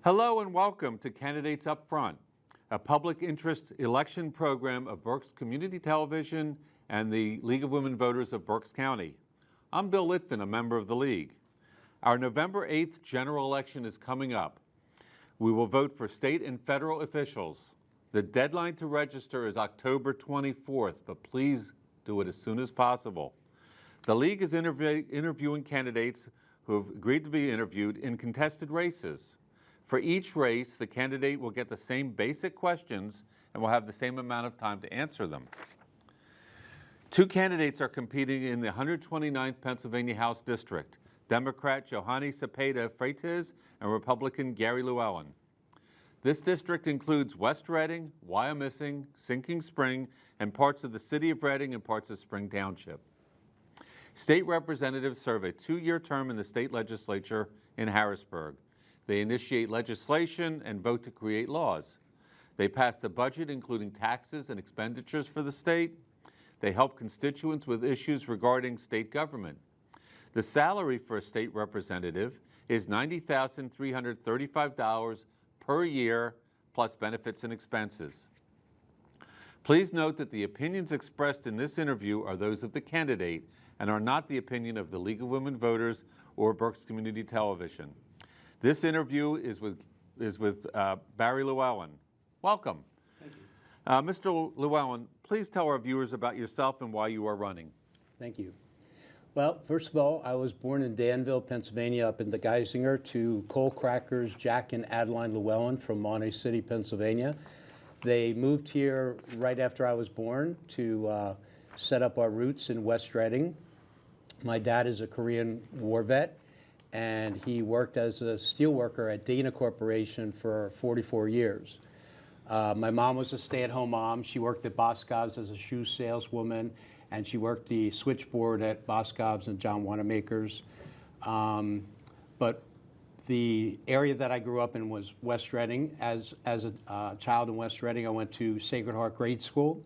Hello and welcome to Candidates Up Front, a public interest election program of Berks Community Television and the League of Women Voters of Berks County. I'm Bill Litvin, a member of the League. Our November 8th general election is coming up. We will vote for state and federal officials. The deadline to register is October 24th, but please do it as soon as possible. The League is interviewing candidates who have agreed to be interviewed in contested races. For each race, the candidate will get the same basic questions and will have the same amount of time to answer them. Two candidates are competing in the 129th Pennsylvania House District, Democrat Johanny Cepeda Freitas and Republican Gary Llewellyn. This district includes West Reading, Wyomissing, Sinking Spring, and parts of the city of Reading and parts of Spring Township. State representatives serve a 2-year term in the state legislature in Harrisburg. They initiate legislation and vote to create laws. They pass the budget, including taxes and expenditures for the state. They help constituents with issues regarding state government. The salary for a state representative is $90,335 per year, plus benefits and expenses. Please note that the opinions expressed in this interview are those of the candidate and are not the opinion of the League of Women Voters or Berks Community Television. This interview is with Barry Llewellyn. Welcome. Thank you. Mr. Llewellyn, please tell our viewers about yourself and why you are running. Thank you. Well, first of all, I was born in Danville, Pennsylvania, up in the Geisinger, to coal crackers Jack and Adeline Llewellyn from Monterey City, Pennsylvania. They moved here right after I was born to set up our roots in West Reading. My dad is a Korean War vet, and he worked as a steel worker at Dana Corporation for 44 years. My mom was a stay-at-home mom. She worked at Boscov's as a shoe saleswoman, and she worked the switchboard at Boscov's and John Wanamaker's. But the area that I grew up in was West Reading. As a child in West Reading, I went to Sacred Heart Grade School.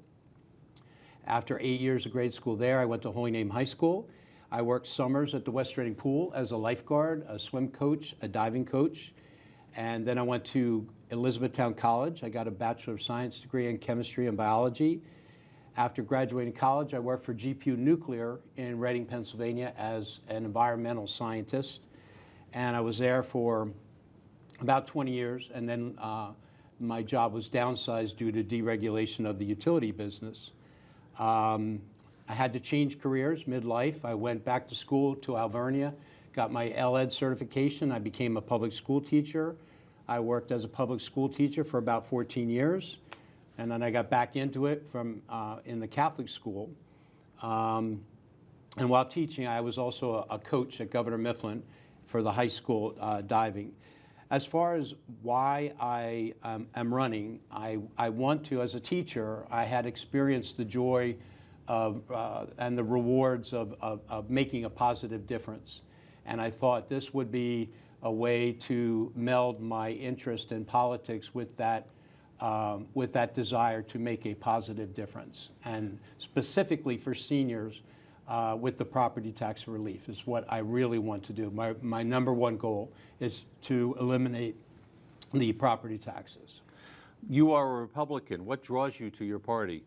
After 8 years of grade school there, I went to Holy Name High School. I worked summers at the West Reading Pool as a lifeguard, a swim coach, a diving coach. And then I went to Elizabethtown College. I got a Bachelor of Science degree in chemistry and biology. After graduating college, I worked for GPU Nuclear in Reading, Pennsylvania as an environmental scientist. And I was there for about 20 years. And then my job was downsized due to deregulation of the utility business. I had to change careers midlife. I went back to school to Alvernia, got my LED certification. I became a public school teacher. I worked as a public school teacher for about 14 years. And then I got back into it from in the Catholic school. And while teaching, I was also a coach at Governor Mifflin for the high school diving. As far as why I am running, I want to, as a teacher, I had experienced the joy of, and the rewards of making a positive difference. And I thought this would be a way to meld my interest in politics with that desire to make a positive difference. And specifically for seniors with the property tax relief is what I really want to do. My number one goal is to eliminate the property taxes. You are a Republican. What draws you to your party?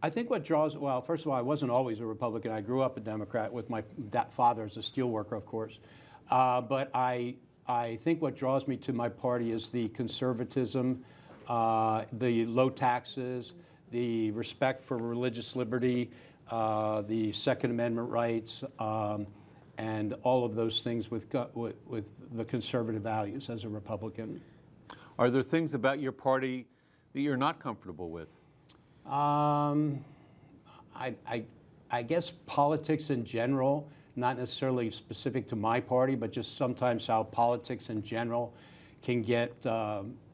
I think what draws, well, first of all, I wasn't always a Republican. I grew up a Democrat with my father as a steel worker, of course. But I think what draws me to my party is the conservatism, the low taxes, the respect for religious liberty, the Second Amendment rights, and all of those things with the conservative values as a Republican. Are there things about your party that you're not comfortable with? I guess politics in general, not necessarily specific to my party, but just sometimes how politics in general can get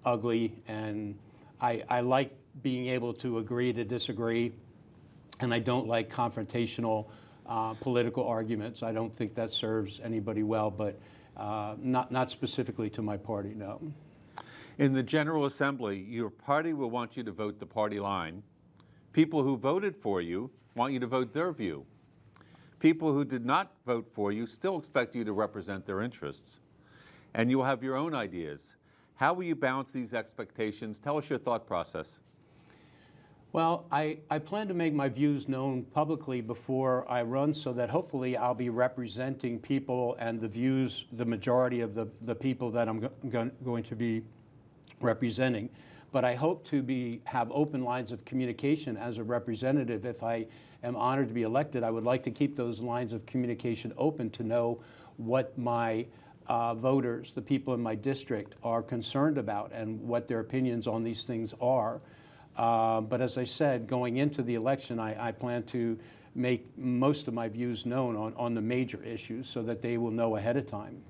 ugly. And I like being able to agree to disagree, and I don't like confrontational political arguments. I don't think that serves anybody well, but not specifically to my party, no. In the General Assembly, your party will want you to vote the party line. People who voted for you want you to vote their view. People who did not vote for you still expect you to represent their interests. And you will have your own ideas. How will you balance these expectations? Tell us your thought process. Well, I plan to make my views known publicly before I run so that hopefully I'll be representing people and the views, the majority of the people that I'm going to be representing. But I hope to have open lines of communication as a representative. If I am honored to be elected, I would like to keep those lines of communication open to know what my voters, the people in my district, are concerned about and what their opinions on these things are. But as I said, going into the election, I plan to make most of my views known on the major issues so that they will know ahead of time.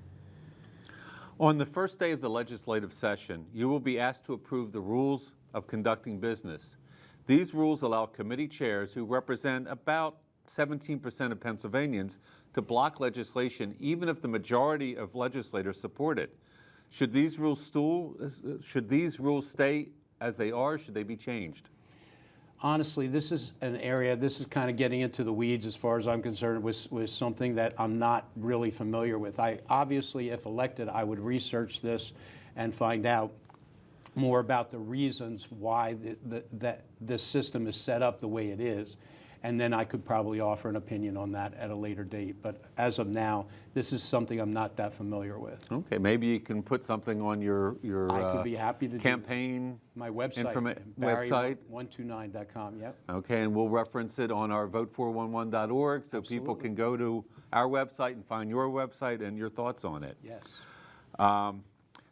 On the first day of the legislative session, you will be asked to approve the rules of conducting business. These rules allow committee chairs who represent about 17% of Pennsylvanians to block legislation even if the majority of legislators support it. Should these rules stay as they are? Should they be changed? Honestly, this is an area, this is kind of getting into the weeds as far as I'm concerned with something that I'm not really familiar with. Obviously, if elected, I would research this and find out more about the reasons why that this system is set up the way it is. And then I could probably offer an opinion on that at a later date. But as of now, this is something I'm not that familiar with. Okay, maybe you can put something on your I could be happy to campaign. My website, website. Barry129.com, yep. Okay, and we'll reference it on our vote411.org so people can go to our website and find your website and your thoughts on it. Yes.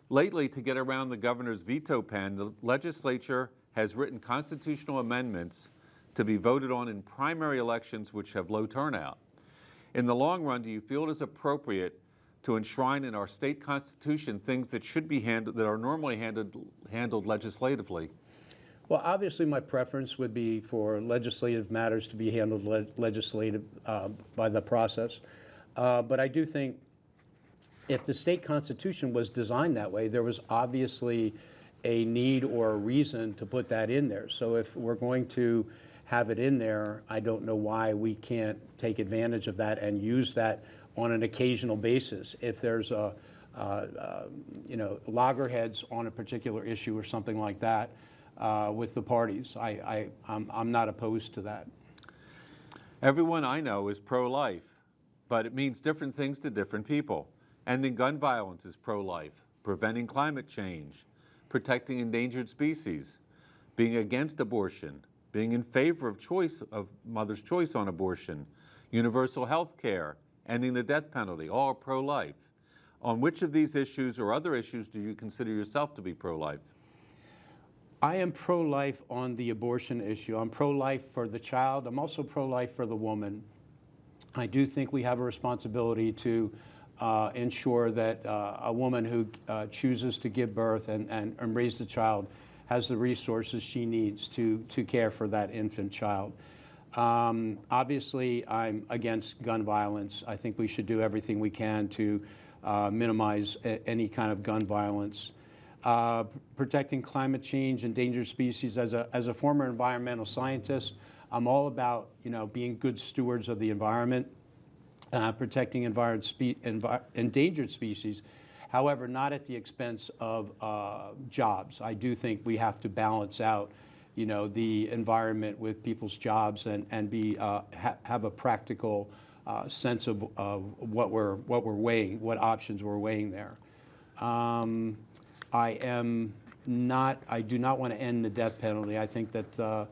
Lately, to get around the governor's veto pen, the legislature has written constitutional amendments to be voted on in primary elections which have low turnout. In the long run, do you feel it is appropriate to enshrine in our state constitution things that should be handled, that are normally handled legislatively? Well, obviously, my preference would be for legislative matters to be handled by the process. But I do think if the state constitution was designed that way, there was obviously a need or a reason to put that in there. So if we're going to have it in there, I don't know why we can't take advantage of that and use that on an occasional basis. If there's loggerheads on a particular issue or something like that with the parties, I'm not opposed to that. Everyone I know is pro-life, but it means different things to different people. Ending gun violence is pro-life, preventing climate change, protecting endangered species, being against abortion, being in favor of mother's choice on abortion, universal health care, ending the death penalty, all pro-life. On which of these issues or other issues do you consider yourself to be pro-life? I am pro-life on the abortion issue. I'm pro-life for the child. I'm also pro-life for the woman. I do think we have a responsibility to ensure that a woman who chooses to give birth and raise the child has the resources she needs to care for that infant child. Obviously, I'm against gun violence. I think we should do everything we can to minimize any kind of gun violence. Protecting climate change, endangered species. As a former environmental scientist, I'm all about being good stewards of the environment, protecting endangered species. However, not at the expense of jobs. I do think we have to balance out, the environment with people's jobs and have a practical sense of what we're weighing, what options we're weighing there. I do not want to end the death penalty. I think that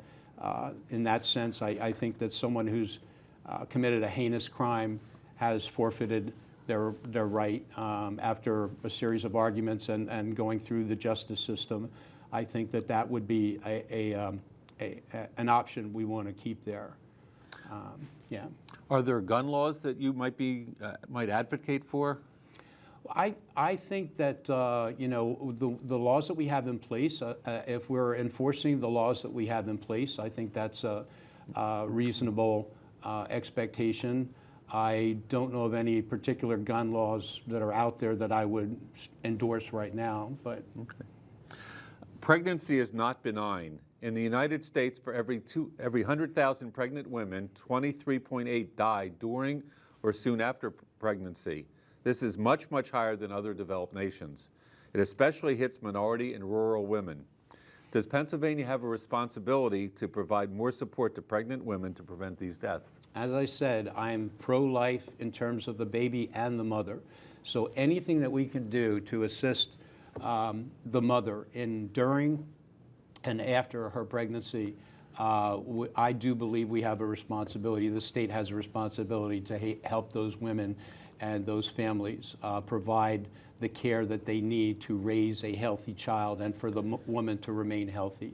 in that sense, I think that someone who's committed a heinous crime has forfeited their right after a series of arguments and going through the justice system. I think that would be an option we want to keep there. Yeah. Are there gun laws that you might advocate for? I think that the laws that we have in place, if we're enforcing the laws that we have in place, I think that's a reasonable expectation. I don't know of any particular gun laws that are out there that I would endorse right now, but. Okay. Pregnancy is not benign. In the United States, for every 100,000 pregnant women, 23.8 die during or soon after pregnancy. This is much, much higher than other developed nations. It especially hits minority and rural women. Does Pennsylvania have a responsibility to provide more support to pregnant women to prevent these deaths? As I said, I'm pro-life in terms of the baby and the mother. So anything that we can do to assist the mother during and after her pregnancy, I do believe we have a responsibility. The state has a responsibility to help those women and those families provide the care that they need to raise a healthy child and for the woman to remain healthy.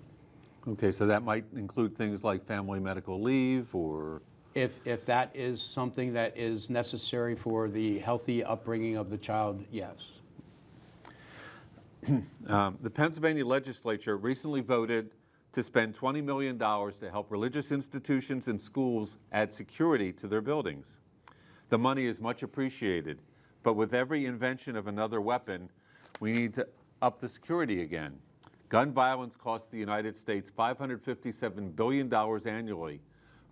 Okay, so that might include things like family medical leave or... If that is something that is necessary for the healthy upbringing of the child, yes. The Pennsylvania legislature recently voted to spend $20 million to help religious institutions and schools add security to their buildings. The money is much appreciated, but with every invention of another weapon, we need to up the security again. Gun violence costs the United States $557 billion annually.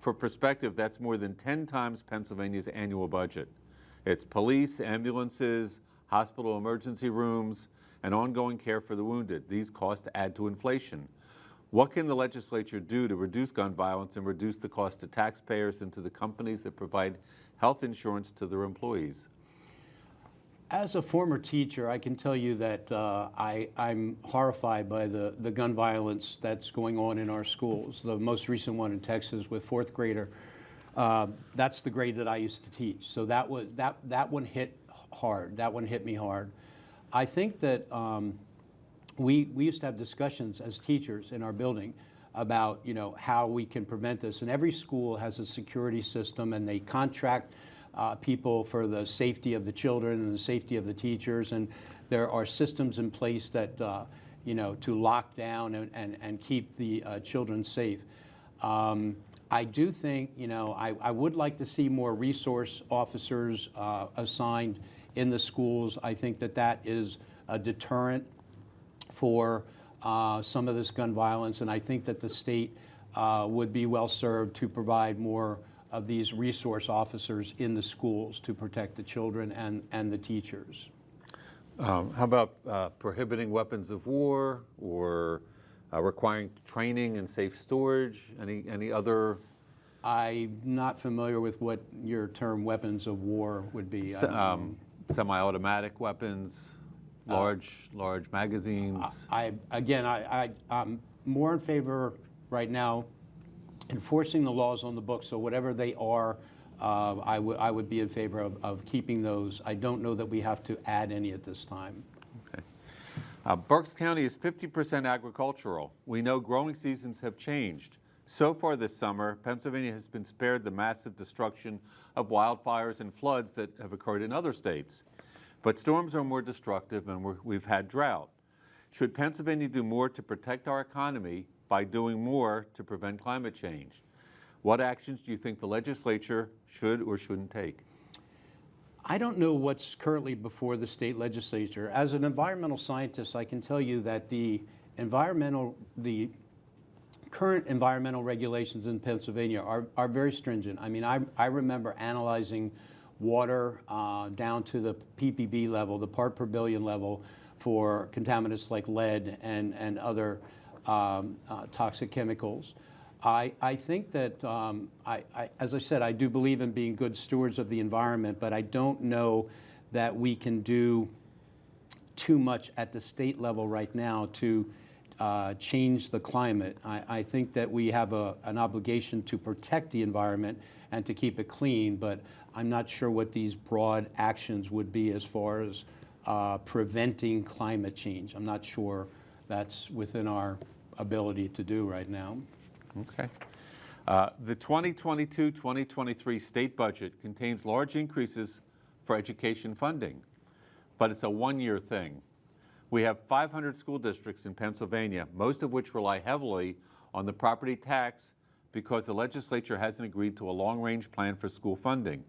For perspective, that's more than 10 times Pennsylvania's annual budget. It's police, ambulances, hospital emergency rooms, and ongoing care for the wounded. These costs add to inflation. What can the legislature do to reduce gun violence and reduce the cost to taxpayers and to the companies that provide health insurance to their employees? As a former teacher, I can tell you that I'm horrified by the gun violence that's going on in our schools. The most recent one in Texas with fourth grader, that's the grade that I used to teach. So that one hit hard. That one hit me hard. I think that we used to have discussions as teachers in our building about how we can prevent this. And every school has a security system, and they contract people for the safety of the children and the safety of the teachers, and there are systems in place that to lock down and keep the children safe. I do think I would like to see more resource officers assigned in the schools. I think that is a deterrent for some of this gun violence, and I think that the state would be well served to provide more of these resource officers in the schools to protect the children and the teachers. How about prohibiting weapons of war or requiring training and safe storage? Any other? I'm not familiar with what your term weapons of war would be. Semi-automatic weapons, large magazines. I'm more in favor right now enforcing the laws on the books, so whatever they are, I would be in favor of keeping those. I don't know that we have to add any at this time. Okay. Berks County is 50% agricultural. We know growing seasons have changed. So far this summer, Pennsylvania has been spared the massive destruction of wildfires and floods that have occurred in other states. But storms are more destructive, and we've had drought. Should Pennsylvania do more to protect our economy by doing more to prevent climate change? What actions do you think the legislature should or shouldn't take? I don't know what's currently before the state legislature. As an environmental scientist, I can tell you that the current environmental regulations in Pennsylvania are very stringent. I mean, I remember analyzing water down to the ppb level, the part per billion level, for contaminants like lead and other toxic chemicals. I think that, as I said, I do believe in being good stewards of the environment, but I don't know that we can do too much at the state level right now to change the climate. I think that we have an obligation to protect the environment and to keep it clean, but I'm not sure what these broad actions would be as far as preventing climate change. I'm not sure that's within our ability to do right now. Okay. The 2022-2023 state budget contains large increases for education funding, but it's a one-year thing. We have 500 school districts in Pennsylvania, most of which rely heavily on the property tax because the legislature hasn't agreed to a long-range plan for school funding.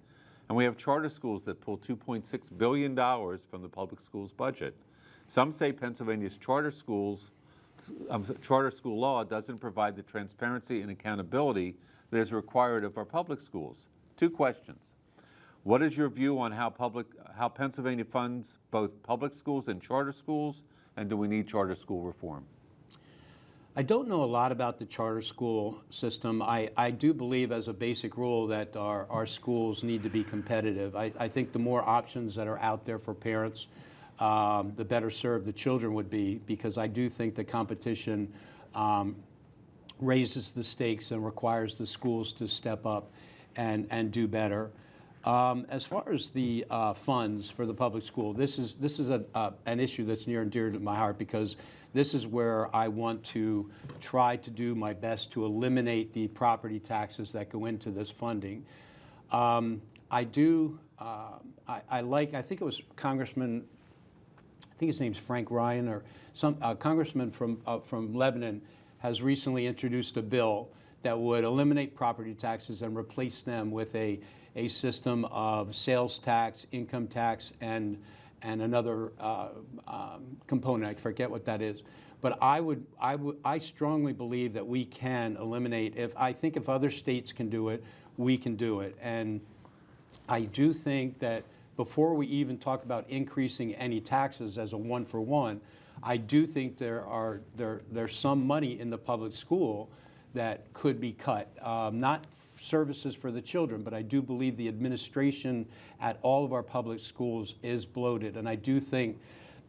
And we have charter schools that pull $2.6 billion from the public schools budget. Some say Pennsylvania's charter school law doesn't provide the transparency and accountability that is required of our public schools. Two questions. What is your view on how Pennsylvania funds both public schools and charter schools, and do we need charter school reform? I don't know a lot about the charter school system. I do believe as a basic rule that our schools need to be competitive. I think the more options that are out there for parents, the better served the children would be, because I do think the competition raises the stakes and requires the schools to step up and do better. As far as the funds for the public school, this is an issue that's near and dear to my heart, because this is where I want to try to do my best to eliminate the property taxes that go into this funding. I think it was Congressman, I think his name's Frank Ryan, or some congressman from Lebanon has recently introduced a bill that would eliminate property taxes and replace them with a system of sales tax, income tax, and another component. I forget what that is. But I strongly believe that we can eliminate. I think if other states can do it, we can do it. And I do think that before we even talk about increasing any taxes as a one-for-one, I do think there's some money in the public school that could be cut. Not services for the children, but I do believe the administration at all of our public schools is bloated. And I do think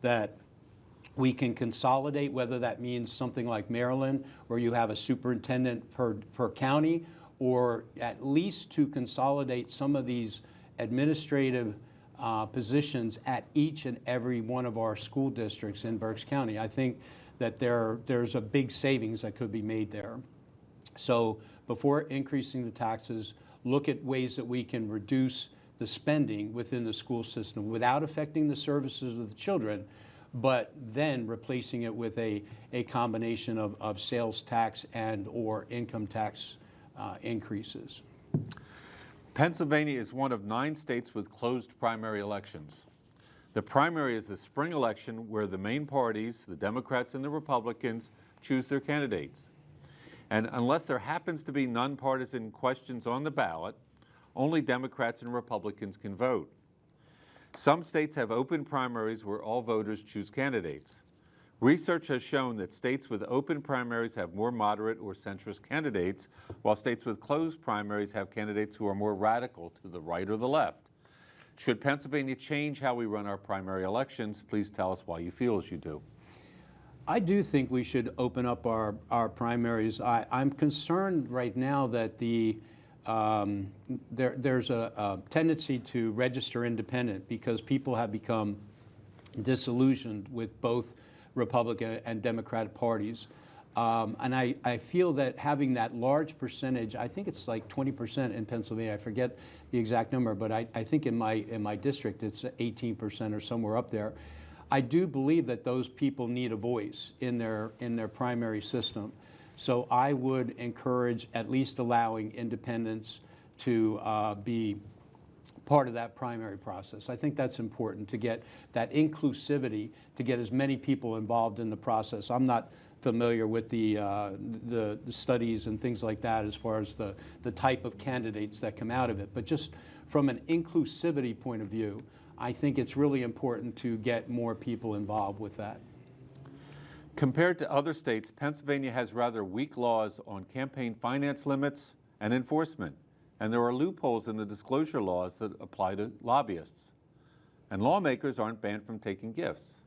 that we can consolidate, whether that means something like Maryland, where you have a superintendent per county, or at least to consolidate some of these administrative positions at each and every one of our school districts in Berks County. I think that there's a big savings that could be made there. So before increasing the taxes, look at ways that we can reduce the spending within the school system without affecting the services of the children, but then replacing it with a combination of sales tax and or income tax increases. Pennsylvania is one of 9 states with closed primary elections. The primary is the spring election where the main parties, the Democrats and the Republicans, choose their candidates. And unless there happens to be nonpartisan questions on the ballot, only Democrats and Republicans can vote. Some states have open primaries where all voters choose candidates. Research has shown that states with open primaries have more moderate or centrist candidates, while states with closed primaries have candidates who are more radical to the right or the left. Should Pennsylvania change how we run our primary elections? Please tell us why you feel as you do. I do think we should open up our primaries. I'm concerned right now that there's a tendency to register independent because people have become disillusioned with both Republican and Democratic parties. And I feel that having that large percentage, I think it's like 20% in Pennsylvania, I forget the exact number, but I think in my district it's 18% or somewhere up there. I do believe that those people need a voice in their primary system. So I would encourage at least allowing independents to be part of that primary process. I think that's important to get that inclusivity, to get as many people involved in the process. I'm not familiar with the studies and things like that as far as the type of candidates that come out of it. But just from an inclusivity point of view, I think it's really important to get more people involved with that. Compared to other states, Pennsylvania has rather weak laws on campaign finance limits and enforcement, and there are loopholes in the disclosure laws that apply to lobbyists. And lawmakers aren't banned from taking gifts.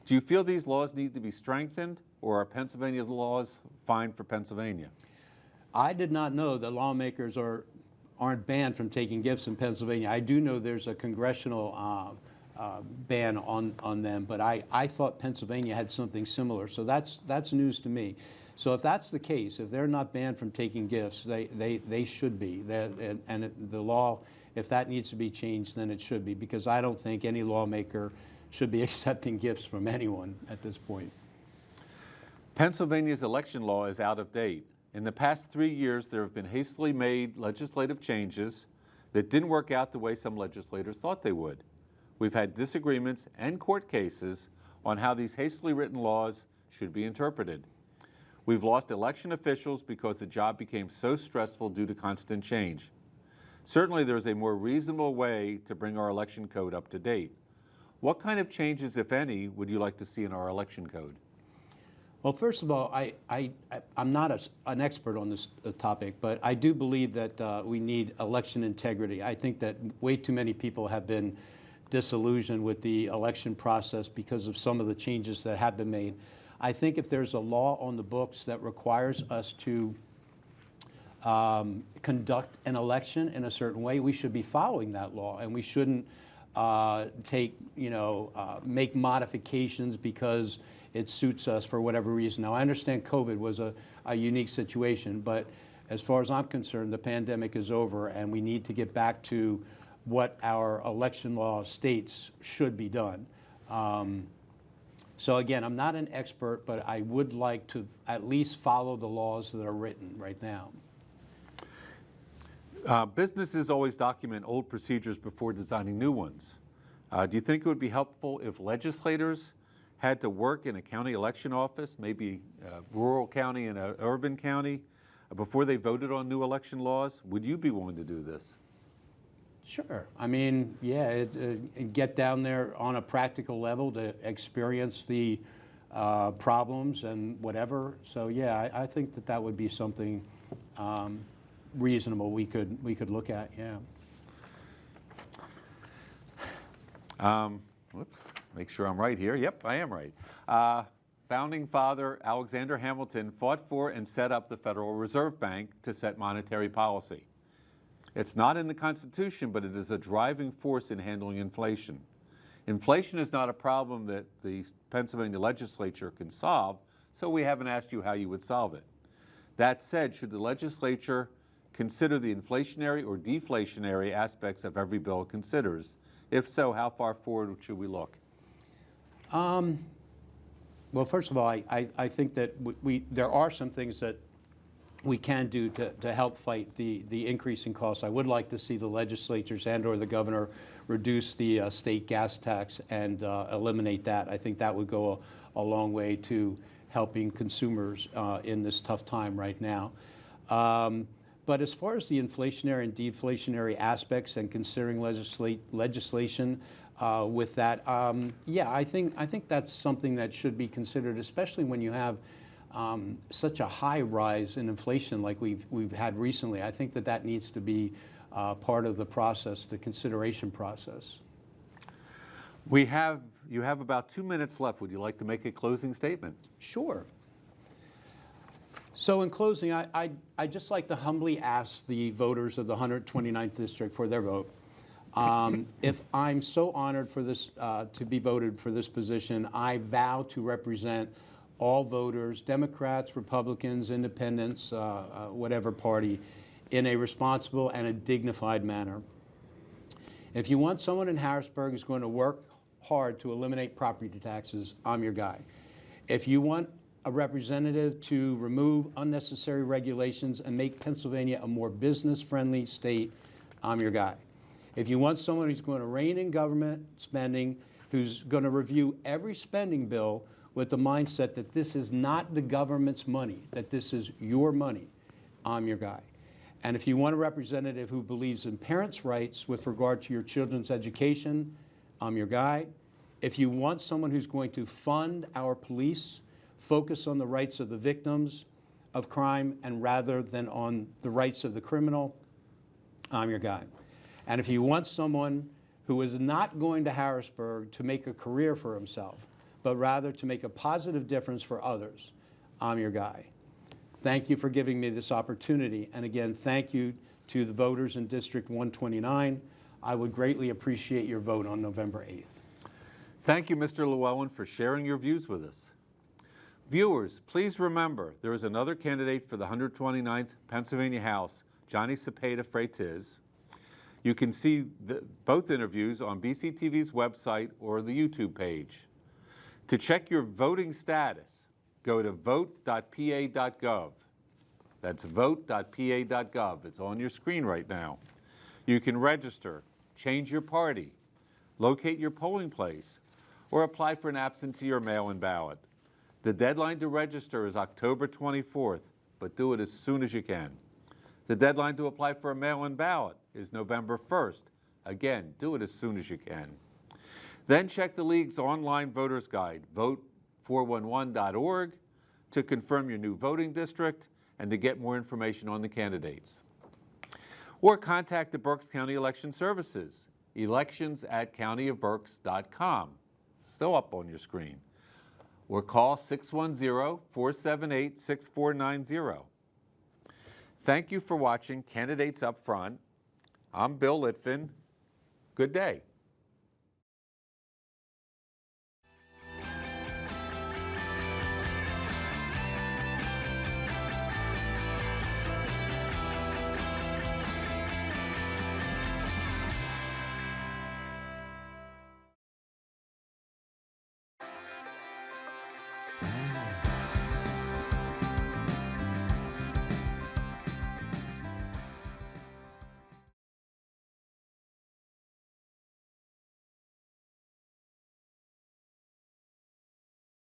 Do you feel these laws need to be strengthened, or are Pennsylvania laws fine for Pennsylvania? I did not know that lawmakers aren't banned from taking gifts in Pennsylvania. I do know there's a congressional ban on them, but I thought Pennsylvania had something similar. So that's news to me. So if that's the case, if they're not banned from taking gifts, they should be. And the law, if that needs to be changed, then it should be, because I don't think any lawmaker should be accepting gifts from anyone at this point. Pennsylvania's election law is out of date. In the past 3 years, there have been hastily made legislative changes that didn't work out the way some legislators thought they would. We've had disagreements and court cases on how these hastily written laws should be interpreted. We've lost election officials because the job became so stressful due to constant change. Certainly, there's a more reasonable way to bring our election code up to date. What kind of changes, if any, would you like to see in our election code? Well, first of all, I'm not an expert on this topic, but I do believe that we need election integrity. I think that way too many people have been disillusioned with the election process because of some of the changes that have been made. I think if there's a law on the books that requires us to conduct an election in a certain way, we should be following that law, and we shouldn't make modifications because it suits us for whatever reason. Now, I understand COVID was a unique situation, but as far as I'm concerned, the pandemic is over, and we need to get back to what our election law states should be done. So again, I'm not an expert, but I would like to at least follow the laws that are written right now. Businesses always document old procedures before designing new ones. Do you think it would be helpful if legislators had to work in a county election office, maybe a rural county and an urban county, before they voted on new election laws? Would you be willing to do this? Sure. I mean, yeah, get down there on a practical level to experience the problems and whatever. So yeah, I think that would be something reasonable we could look at. Yeah. Whoops, make sure I'm right here. Yep, I am right. Founding father Alexander Hamilton fought for and set up the Federal Reserve Bank to set monetary policy. It's not in the Constitution, but it is a driving force in handling inflation. Inflation is not a problem that the Pennsylvania legislature can solve, so we haven't asked you how you would solve it. That said, should the legislature consider the inflationary or deflationary aspects of every bill it considers? If so, how far forward should we look? Well, first of all, I think that there are some things that we can do to help fight the increasing costs. I would like to see the legislatures and/or the governor reduce the state gas tax and eliminate that. I think that would go a long way to helping consumers in this tough time right now. But as far as the inflationary and deflationary aspects and considering legislation with that, yeah, I think that's something that should be considered, especially when you have such a high rise in inflation like we've had recently. I think that needs to be part of the process, the consideration process. You have about 2 minutes left. Would you like to make a closing statement? Sure. So in closing, I'd just like to humbly ask the voters of the 129th District for their vote. If I'm so honored for this, to be voted for this position, I vow to represent all voters, Democrats, Republicans, Independents, whatever party, in a responsible and a dignified manner. If you want someone in Harrisburg who's going to work hard to eliminate property taxes, I'm your guy. If you want a representative to remove unnecessary regulations and make Pennsylvania a more business-friendly state, I'm your guy. If you want someone who's going to rein in government spending, who's going to review every spending bill with the mindset that this is not the government's money, that this is your money, I'm your guy. And if you want a representative who believes in parents' rights with regard to your children's education, I'm your guy. If you want someone who's going to fund our police, focus on the rights of the victims of crime and rather than on the rights of the criminal, I'm your guy. And if you want someone who is not going to Harrisburg to make a career for himself, but rather to make a positive difference for others, I'm your guy. Thank you for giving me this opportunity. And again, thank you to the voters in District 129. I would greatly appreciate your vote on November 8th. Thank you, Mr. Llewellyn, for sharing your views with us. Viewers, please remember there is another candidate for the 129th Pennsylvania House, Johnny Cepeda Freytiz. You can see both interviews on BCTV's website or the YouTube page. To check your voting status, go to vote.pa.gov. That's vote.pa.gov. It's on your screen right now. You can register, change your party, locate your polling place, or apply for an absentee or mail-in ballot. The deadline to register is October 24th, but do it as soon as you can. The deadline to apply for a mail-in ballot is November 1st. Again, do it as soon as you can. Then check the League's online voters guide, vote411.org, to confirm your new voting district and to get more information on the candidates. Or contact the Berks County Election Services, elections@countyofberks.com, still up on your screen. Or call 610-478-6490. Thank you for watching Candidates Up Front. I'm Bill Litvin. Good day.